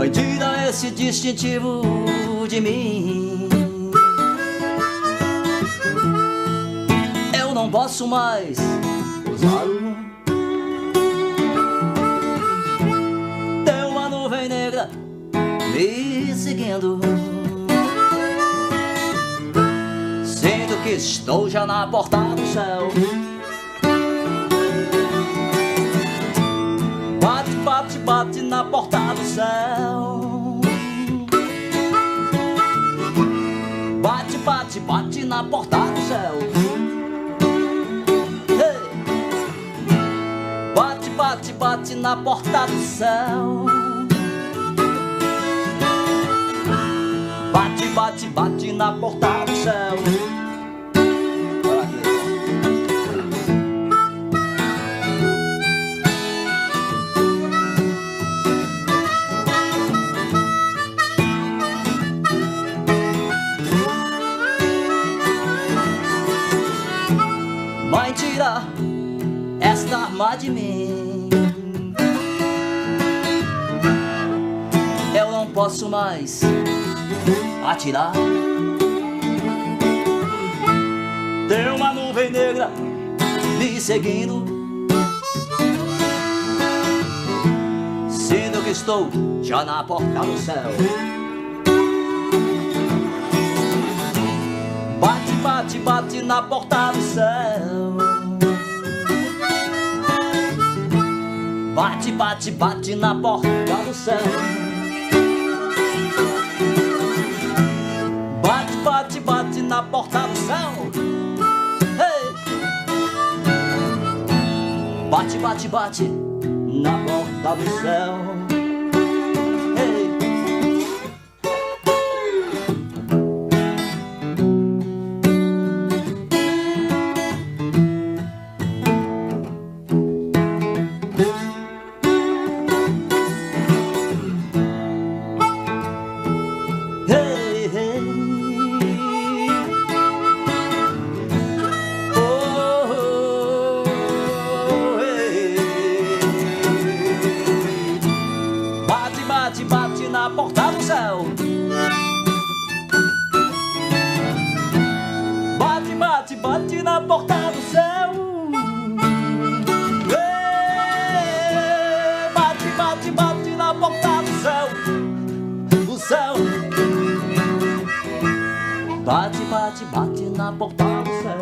Oi, tira esse distintivo de mim. Eu não posso mais usá-lo. Tem uma nuvem negra me seguindo. Sinto que estou já na porta do céu. Bate, bate, bate na porta do céu. Bate, bate, bate na porta do céu. Hey! Bate, bate, bate na porta do céu. Bate, bate, bate na porta do céu. Mãe, tira esta arma de mim. Eu não posso mais atirar. Tem uma nuvem negra me seguindo. Sinto que estou já na porta do céu. Bate, bate, bate na porta do céu. Bate, bate, bate na porta do céu. Bate, bate, bate na porta do céu. Hey! Bate, bate, bate na porta do céu. Hey! Bate, bate na porta do céu. Bate, bate, bate na porta do céu. Bate, bate, bate na porta do céu. Do céu. Bate, bate, bate na porta do céu.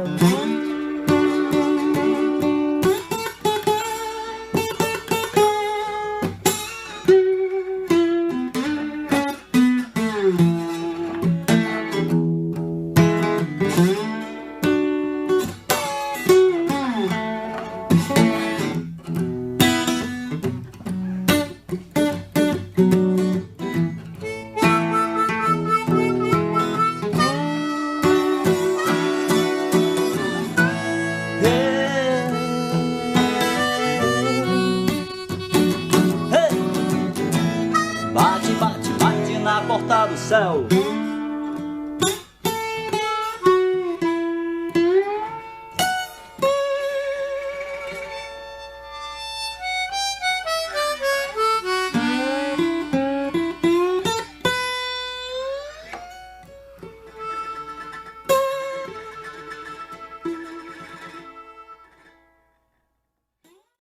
Bate, bate, bate na porta do céu.